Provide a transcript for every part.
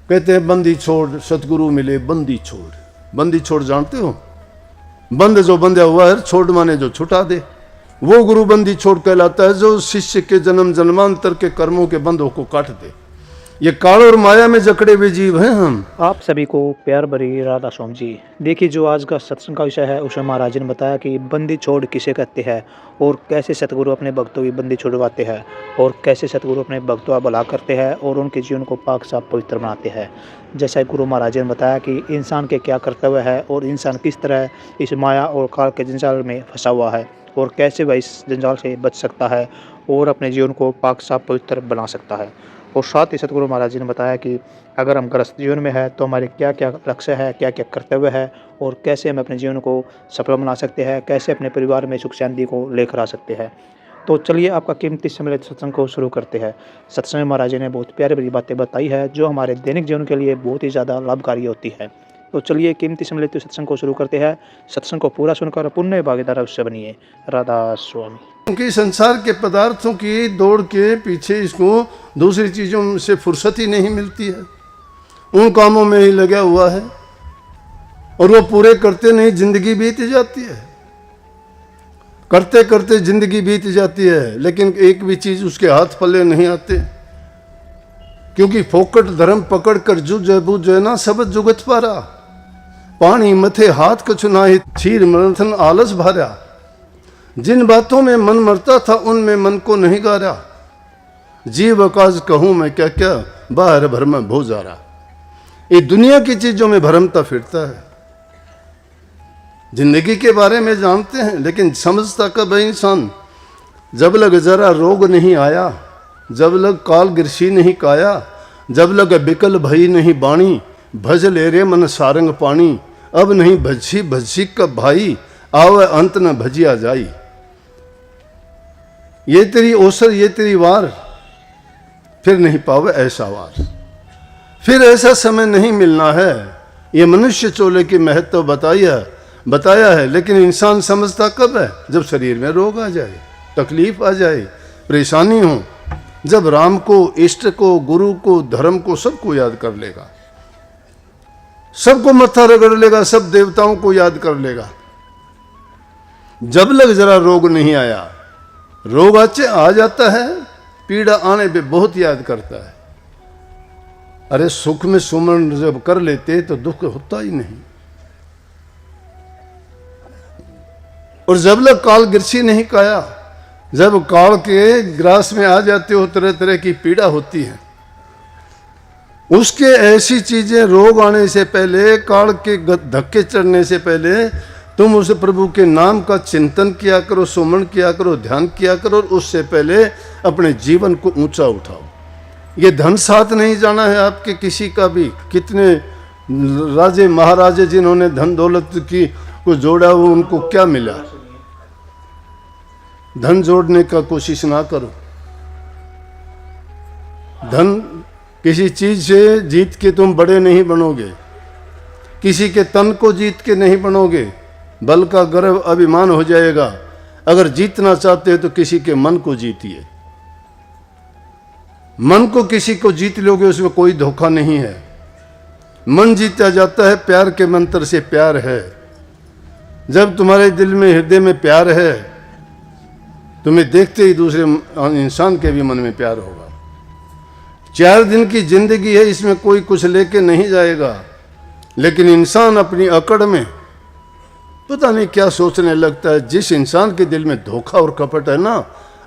कहते हैं बंदी छोड़, सतगुरु मिले बंदी छोड़। बंदी छोड़ जानते हो? बंद जो बंधा हुआ है, छोड़ माने जो छुटा दे, वो गुरु बंदी छोड़ कहलाता है, जो शिष्य के जन्म जन्मांतर के कर्मों के बंधों को काट दे। ये काल और माया में जकड़े हुए जीव हैं हम। आप सभी को प्यार भरी राधा स्वामी जी। देखिए, जो आज का सत्संग का विषय है उसमें महाराज ने बताया कि बंदी छोड़ किसे कहते हैं और कैसे सतगुरु अपने भक्तों की बंदी छुड़वाते हैं और कैसे सतगुरु अपने भक्तों का भला करते हैं और उनके जीवन को पाक साफ पवित्र बनाते हैं। जैसा गुरु महाराज ने बताया कि इंसान के क्या कर्तव्य है और इंसान किस तरह इस माया और काल के जंजाल में फंसा हुआ है और कैसे वह इस जंजाल से बच सकता है और अपने जीवन को पाक साफ पवित्र बना सकता है। और साथ ही सतगुरु महाराज जी ने बताया कि अगर हम गृहस्थ जीवन में है तो हमारे क्या क्या लक्ष्य है, क्या क्या कर्तव्य है और कैसे हम अपने जीवन को सफल बना सकते हैं, कैसे अपने परिवार में सुख शांति को लेकर आ सकते हैं। तो चलिए आपका कीमती समय सत्संग को शुरू करते हैं। सत्संग में महाराज जी ने बहुत प्यारी प्यारी बातें बताई है जो हमारे दैनिक जीवन के लिए बहुत ही ज़्यादा लाभकारी होती है। तो चलिए कीमती समय सत्संग को शुरू करते हैं। सत्संग को पूरा सुनकर पुण्य भागीदार अवश्य बनिए। राधा स्वामी। क्योंकि संसार के पदार्थों की दौड़ के पीछे इसको दूसरी चीजों से फुर्सत ही नहीं मिलती है, उन कामों में ही लगा हुआ है और वो पूरे करते नहीं, जिंदगी बीत जाती है। करते करते जिंदगी बीत जाती है, लेकिन एक भी चीज उसके हाथ पल्ले नहीं आते, क्योंकि फोकट धर्म पकड़ कर जुझ बुझ ना सब जुगत पारा। पानी मथे हाथ कछु नाहि, छीर मंथन आलस भारा। जिन बातों में मन मरता था उनमें मन को नहीं गारा। जीव अकाज कहूं मैं क्या क्या, बाहर भरम भो जा रहा। ये दुनिया की चीजों में भरमता फिरता है। जिंदगी के बारे में जानते हैं लेकिन समझता कब है इंसान? जब लग जरा रोग नहीं आया, जब लग काल गिरसी नहीं काया, जब लग बिकल भई नहीं बाणी, भज ले रे मन सारंग पानी। अब नहीं भजी भजी का भाई, आवे अंत न भजिया जाई। ये तेरी ओसर ये तेरी वार, फिर नहीं पावे ऐसा वार। फिर ऐसा समय नहीं मिलना है। ये मनुष्य चोले की महत्व बताया है, लेकिन इंसान समझता कब है? जब शरीर में रोग आ जाए, तकलीफ आ जाए, परेशानी हो। जब राम को, इष्ट को, गुरु को, धर्म को, सबको याद कर लेगा, सबको मत्था रगड़ लेगा, सब देवताओं को याद कर लेगा। जब लग जरा रोग नहीं आया, रोग आ जाता है, पीड़ा आने पे बहुत याद करता है। अरे सुख में सुमन जब कर लेते तो दुख होता ही नहीं। और जब लग काल गिरसी नहीं काया, जब काल के ग्रास में आ जाते हो तरह तरह की पीड़ा होती है। उसके ऐसी चीजें रोग आने से पहले, काल के धक्के चढ़ने से पहले तुम उस प्रभु के नाम का चिंतन किया करो, सुमन किया करो, ध्यान किया करो और उससे पहले अपने जीवन को ऊंचा उठाओ। ये धन साथ नहीं जाना है आपके किसी का भी। कितने राजे महाराजे जिन्होंने धन दौलत की को जोड़ा, वो उनको क्या मिला? धन जोड़ने का कोशिश ना करो। धन किसी चीज से जीत के तुम बड़े नहीं बनोगे, किसी के तन को जीत के नहीं बनोगे, बल का गर्व अभिमान हो जाएगा। अगर जीतना चाहते हो तो किसी के मन को जीतिए। मन को किसी को जीत लोगे उसमें कोई धोखा नहीं है। मन जीता जाता है प्यार के मंत्र से। प्यार है, जब तुम्हारे दिल में, हृदय में प्यार है, तुम्हें देखते ही दूसरे इंसान के भी मन में प्यार होगा। 4 दिन की जिंदगी है, इसमें कोई कुछ लेके नहीं जाएगा, लेकिन इंसान अपनी अकड़ में पता नहीं क्या सोचने लगता है। जिस इंसान के दिल में धोखा और कपट है ना,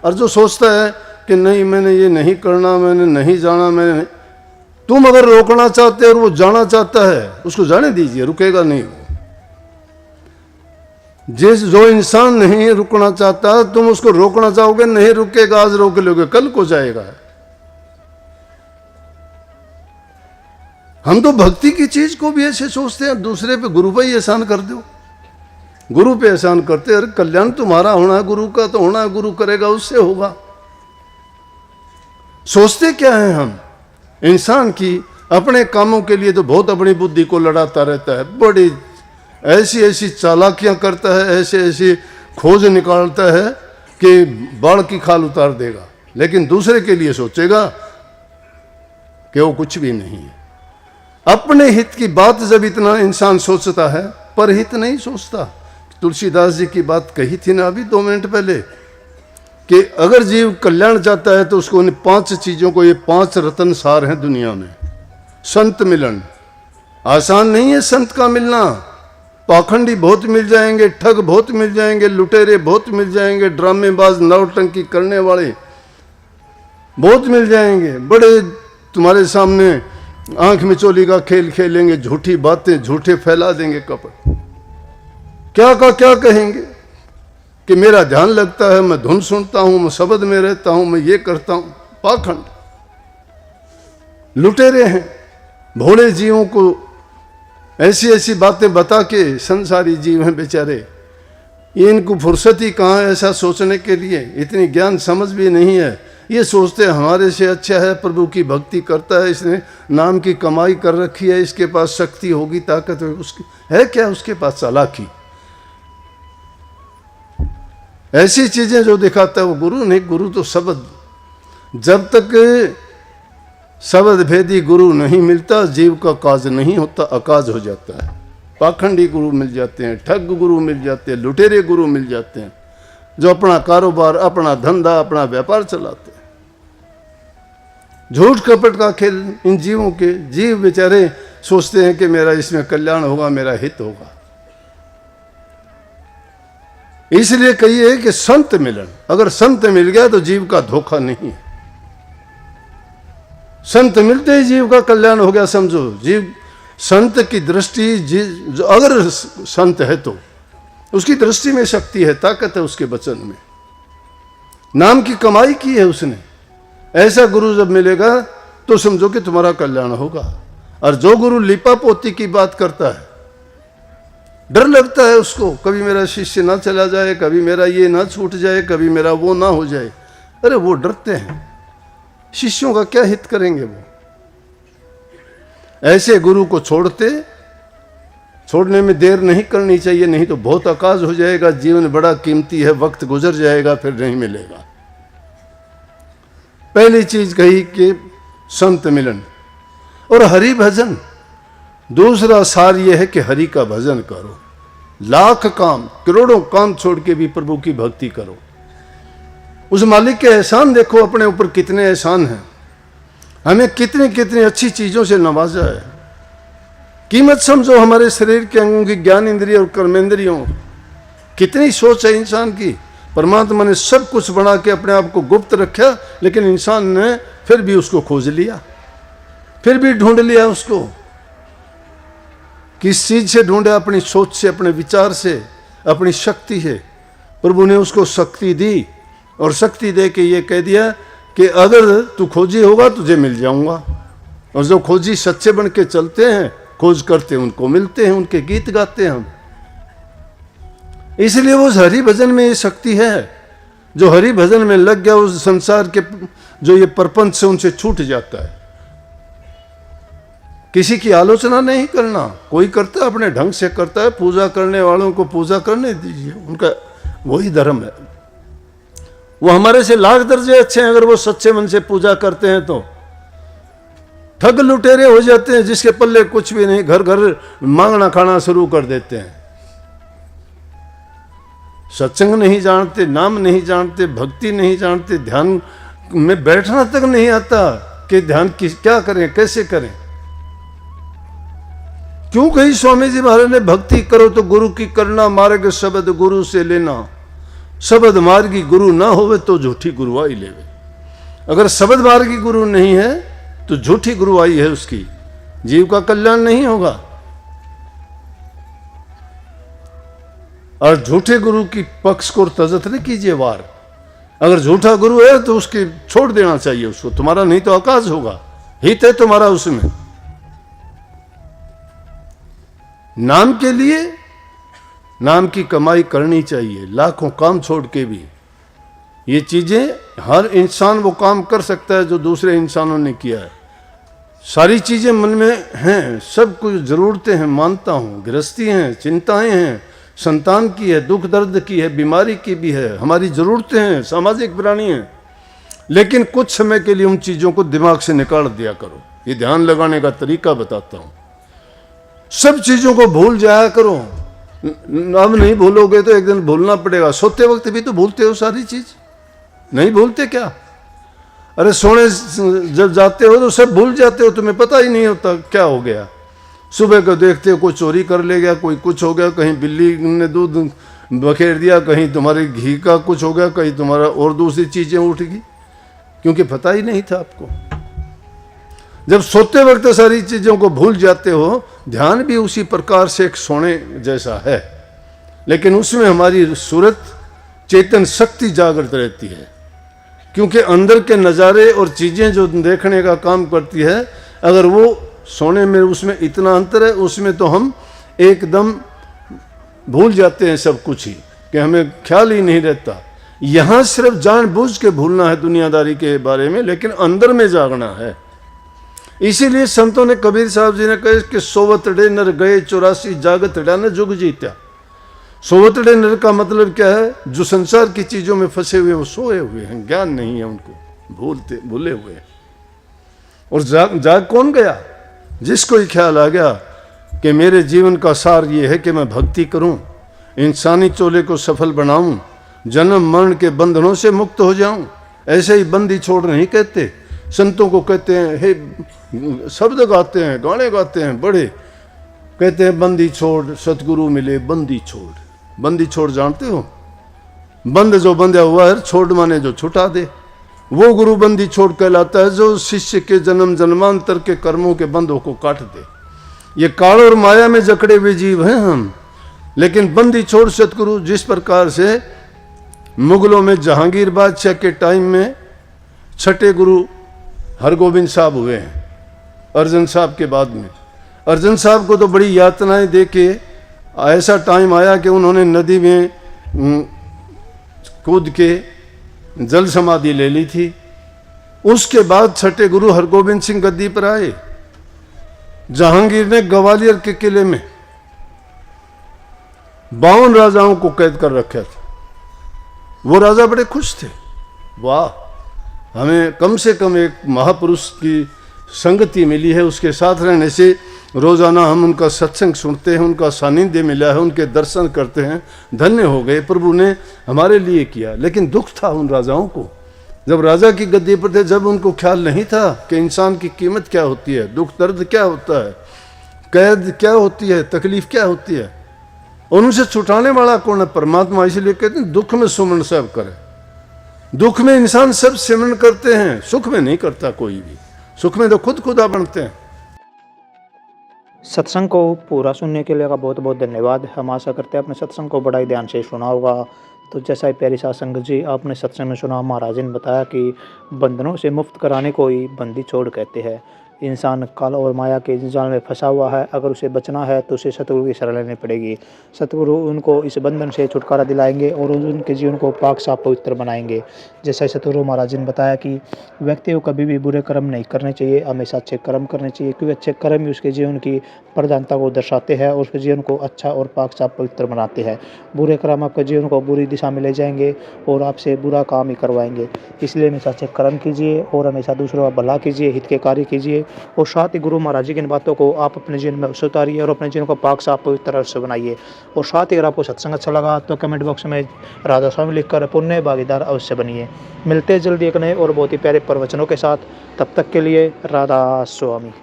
और जो सोचता है कि नहीं मैंने ये नहीं करना, मैंने नहीं जाना, मैंने, तुम अगर रोकना चाहते और वो जाना चाहता है, उसको जाने दीजिए, रुकेगा नहीं वो। जो इंसान नहीं रुकना चाहता, तुम उसको रोकना चाहोगे, नहीं रुकेगा। आज रोक लोगे, कल को जाएगा। हम तो भक्ति की चीज को भी ऐसे सोचते हैं, दूसरे पे गुरु पे ही एहसान कर दो, गुरु पे एहसान करते। अरे कल्याण तुम्हारा होना है, गुरु का तो होना है, गुरु करेगा उससे होगा। सोचते क्या है हम? इंसान की अपने कामों के लिए तो बहुत अपनी बुद्धि को लड़ाता रहता है, बड़ी ऐसी ऐसी चालाकियां करता है, ऐसे ऐसी खोज निकालता है कि बाढ़ की खाल उतार देगा, लेकिन दूसरे के लिए सोचेगा कि वो कुछ भी नहीं है। अपने हित की बात जब इतना इंसान सोचता है, परहित नहीं सोचता। तुलसीदास जी की बात कही थी ना अभी 2 मिनट पहले, कि अगर जीव कल्याण चाहता है तो उसको इन 5 चीजों को, ये 5 रतन सार हैं दुनिया में। संत मिलन, आसान नहीं है संत का मिलना। पाखंडी बहुत मिल जाएंगे, ठग बहुत मिल जाएंगे, लुटेरे बहुत मिल जाएंगे, ड्रामेबाज नौटंकी करने वाले बहुत मिल जाएंगे, बड़े तुम्हारे सामने आंख में चोली का खेल खेलेंगे, झूठी बातें झूठे फैला देंगे कपट। क्या का क्या कहेंगे कि मेरा ध्यान लगता है, मैं धुन सुनता हूं, मैं शब्द में रहता हूं, मैं ये करता हूं। पाखंड, लुटेरे हैं। भोले जीवों को ऐसी ऐसी बातें बता के, संसारी जीव हैं बेचारे, इनको फुर्सत ही कहाँ है ऐसा सोचने के लिए, इतनी ज्ञान समझ भी नहीं है। ये सोचते हैं हमारे से अच्छा है, प्रभु की भक्ति करता है, इसने नाम की कमाई कर रखी है, इसके पास शक्ति होगी, ताकत होगी। उसकी है क्या उसके पास? चालाकी। ऐसी चीजें जो दिखाता है वो गुरु नहीं। गुरु तो शब्द, जब तक शब्द भेदी गुरु नहीं मिलता, जीव का काज नहीं होता, अकाज हो जाता है। पाखंडी गुरु मिल जाते हैं, ठग गुरु मिल जाते हैं, लुटेरे गुरु मिल जाते हैं, जो अपना कारोबार, अपना धंधा, अपना व्यापार चलाते हैं। झूठ कपट का खेल इन जीवों के। जीव बेचारे सोचते हैं कि मेरा इसमें कल्याण होगा, मेरा हित होगा। इसलिए कहिए कि संत मिलन, अगर संत मिल गया तो जीव का धोखा नहीं है। संत मिलते ही जीव का कल्याण हो गया समझो। जीव संत की दृष्टि, अगर संत है तो उसकी दृष्टि में शक्ति है, ताकत है उसके वचन में, नाम की कमाई की है उसने। ऐसा गुरु जब मिलेगा तो समझो कि तुम्हारा कल्याण होगा। और जो गुरु लिपा पोती की बात करता है, डर लगता है उसको, कभी मेरा शिष्य ना चला जाए, कभी मेरा ये ना छूट जाए, कभी मेरा वो ना हो जाए। अरे वो डरते हैं, शिष्यों का क्या हित करेंगे वो। ऐसे गुरु को छोड़ने में देर नहीं करनी चाहिए, नहीं तो बहुत अकाज हो जाएगा। जीवन बड़ा कीमती है, वक्त गुजर जाएगा, फिर नहीं मिलेगा। पहली चीज कही कि संत मिलन और हरि भजन। दूसरा सार यह है कि हरि का भजन करो। लाख काम, करोड़ों काम छोड़ के भी प्रभु की भक्ति करो। उस मालिक के एहसान देखो, अपने ऊपर कितने एहसान हैं, हमें कितनी कितनी अच्छी चीजों से नवाजा है। कीमत समझो हमारे शरीर के अंगों की, ज्ञान इंद्रिय और कर्मेंद्रियों, कितनी सोच है इंसान की। परमात्मा ने सब कुछ बना के अपने आप को गुप्त रखा, लेकिन इंसान ने फिर भी उसको खोज लिया, फिर भी ढूंढ लिया उसको। किस चीज से ढूंढा? अपनी सोच से, अपने विचार से, अपनी शक्ति है। प्रभु ने उसको शक्ति दी और शक्ति दे के ये कह दिया कि अगर तू खोजी होगा तुझे मिल जाऊंगा। और जो खोजी सच्चे बन के चलते हैं, खोज करते हैं, उनको मिलते हैं, उनके गीत गाते हैं हम। इसलिए वो हरि भजन में ये शक्ति है। जो हरि भजन में लग गया, उस संसार के जो ये प्रपंच से उनसे छूट जाता है। किसी की आलोचना नहीं करना, कोई करता है अपने ढंग से करता है। पूजा करने वालों को पूजा करने दीजिए, उनका वही धर्म है। वो हमारे से लाख दर्जे अच्छे हैं अगर वो सच्चे मन से पूजा करते हैं तो। ठग लुटेरे हो जाते हैं जिसके पल्ले कुछ भी नहीं, घर घर मांगना खाना शुरू कर देते हैं। सत्संग नहीं जानते, नाम नहीं जानते, भक्ति नहीं जानते, ध्यान में बैठना तक नहीं आता कि ध्यान क्या करें, कैसे करें। क्यों कही स्वामी जी महाराज ने भक्ति करो तो गुरु की करना, मार्ग शब्द गुरु से लेना। शब्द मार्गी गुरु ना होवे तो झूठी गुरुआई लेवे। अगर शब्द मार्गी गुरु नहीं है तो झूठी गुरुआई है उसकी, जीव का कल्याण नहीं होगा। और झूठे गुरु की पक्ष को तजत न कीजिए वार। अगर झूठा गुरु है तो उसके छोड़ देना चाहिए उसको, तुम्हारा नहीं तो आकाश होगा, हित है तुम्हारा उसमें। नाम के लिए नाम की कमाई करनी चाहिए, लाखों काम छोड़ के भी। ये चीजें हर इंसान वो काम कर सकता है जो दूसरे इंसानों ने किया है। सारी चीजें मन में हैं, सब कुछ जरूरतें हैं, मानता हूं, गृहस्थी हैं, चिंताएं हैं, संतान की है, दुख दर्द की है, बीमारी की भी है, हमारी जरूरतें हैं, सामाजिक प्राणी हैं। लेकिन कुछ समय के लिए उन चीजों को दिमाग से निकाल दिया करो। ये ध्यान लगाने का तरीका बताता हूं। सब चीजों को भूल जाया करो। अब नहीं भूलोगे तो एक दिन भूलना पड़ेगा। सोते वक्त भी तो भूलते हो सारी चीज, नहीं भूलते क्या? अरे सोने जब जाते हो तो सब भूल जाते हो, तुम्हें पता ही नहीं होता क्या हो गया। सुबह को देखते हो कोई चोरी कर ले गया, कोई कुछ हो गया, कहीं बिल्ली ने दूध बखेर दिया, कहीं तुम्हारे घी का कुछ हो गया, कहीं तुम्हारा और दूसरी चीजें उठ गई, क्योंकि पता ही नहीं था आपको। जब सोते वक्त सारी चीजों को भूल जाते हो, ध्यान भी उसी प्रकार से एक सोने जैसा है, लेकिन उसमें हमारी सूरत चेतन शक्ति जागृत रहती है, क्योंकि अंदर के नज़ारे और चीजें जो देखने का काम करती है, अगर वो सोने में उसमें इतना अंतर है, उसमें तो हम एकदम भूल जाते हैं सब कुछ ही, कि हमें ख्याल ही नहीं रहता। यहाँ सिर्फ जानबूझ के भूलना है दुनियादारी के बारे में, लेकिन अंदर में जागना है। इसीलिए संतों ने, कबीर साहब जी ने कहे कि सोवतड़े नर गए 84 जागतड़ा न जुग जीत्या। सोवतड़े नर का मतलब क्या है? जो संसार की चीजों में फंसे हुए, वो सोए हुए हैं, ज्ञान नहीं है उनको, भूले हुए हैं। और जाग कौन गया? जिसको ही ख्याल आ गया कि मेरे जीवन का सार ये है कि मैं भक्ति करूं, इंसानी चोले को सफल बनाऊं, जन्म मरण के बंधनों से मुक्त हो जाऊं। ऐसे ही बंदी छोड़ नहीं कहते, संतों को कहते हैं, हे शब्द गाते हैं, गाने गाते हैं बड़े, कहते हैं बंदी छोड़ सतगुरु मिले बंदी छोड़। बंदी छोड़ जानते हो? बंद जो बंधा हुआ है, छोड़ माने जो छुटा दे, वो गुरु बंदी छोड़ कहलाता है, जो शिष्य के जन्म जन्मांतर के कर्मों के बंधों को काट दे। ये काल और माया में जकड़े हुए जीव हैं हम, लेकिन बंदी छोड़ सतगुरु, जिस प्रकार से मुगलों में जहांगीर बादशाह के टाइम में छठे गुरु हरगोबिंद साहब हुए हैं, अर्जन साहब के बाद में। अर्जन साहब को तो बड़ी यातनाएं दे के ऐसा टाइम आया कि उन्होंने नदी में कूद के जल समाधि ले ली थी। उसके बाद छठे गुरु हरगोबिंद सिंह गद्दी पर आए। जहांगीर ने ग्वालियर के किले में 52 राजाओं को कैद कर रखा था। वो राजा बड़े खुश थे, वाह, हमें कम से कम एक महापुरुष की संगति मिली है, उसके साथ रहने से रोजाना हम उनका सत्संग सुनते हैं, उनका सानिध्य मिला है, उनके दर्शन करते हैं, धन्य हो गए, प्रभु ने हमारे लिए किया। लेकिन दुख था उन राजाओं को, जब राजा की गद्दी पर थे, जब उनको ख्याल नहीं था कि इंसान की कीमत क्या होती है, दुख दर्द क्या होता है, कैद क्या होती है, तकलीफ क्या होती है। उनसे छुटाने वाला कौन है? परमात्मा। इसलिए कहते हैं दुख में सुमन सब करे। दुख में इंसान सब सिमरन करते हैं, सुख में नहीं करता कोई भी। सुख में तो खुद खुदा बनते हैं। सत्संग को पूरा सुनने के लिए का बहुत बहुत धन्यवाद। हम आशा करते हैं आपने सत्संग को बड़ा ही ध्यान से सुना होगा। तो जैसा ही प्यारी साध संगत जी, आपने सत्संग में सुना, महाराज ने बताया कि बंधनों से मुक्त कराने को ही बंदी छोड़ कहते हैं। इंसान काल और माया के जाल में फंसा हुआ है, अगर उसे बचना है तो उसे सतगुरु की शरण लेनी पड़ेगी। सतगुरु उनको इस बंधन से छुटकारा दिलाएंगे और उनके जीवन को पाक साफ पवित्र बनाएंगे। जैसा सतगुरु महाराज ने बताया कि व्यक्ति को कभी भी बुरे कर्म नहीं करने चाहिए, हमेशा अच्छे कर्म करने चाहिए, क्योंकि अच्छे कर्म ही उसके जीवन की प्रधानता को दर्शाते हैं और उसके जीवन को अच्छा और पाक साफ पवित्र बनाते हैं। बुरे कर्म आपके जीवन को बुरी दिशा में ले जाएंगे और आपसे बुरा काम ही करवाएंगे। इसलिए हमेशा अच्छे कर्म कीजिए और हमेशा दूसरों का भला कीजिए, हित के कार्य कीजिए, और साथ ही गुरु महाराज जी की इन बातों को आप अपने जीवन में उतारिए और अपने जीवन को पाक साफ पवित्र से बनाइए। और साथ ही अगर आपको सत्संग अच्छा लगा तो कमेंट बॉक्स में राधा स्वामी लिखकर पुण्य भागीदार अवश्य बनिए। मिलते हैं जल्दी एक नए और बहुत ही प्यारे प्रवचनों के साथ। तब तक के लिए राधा स्वामी।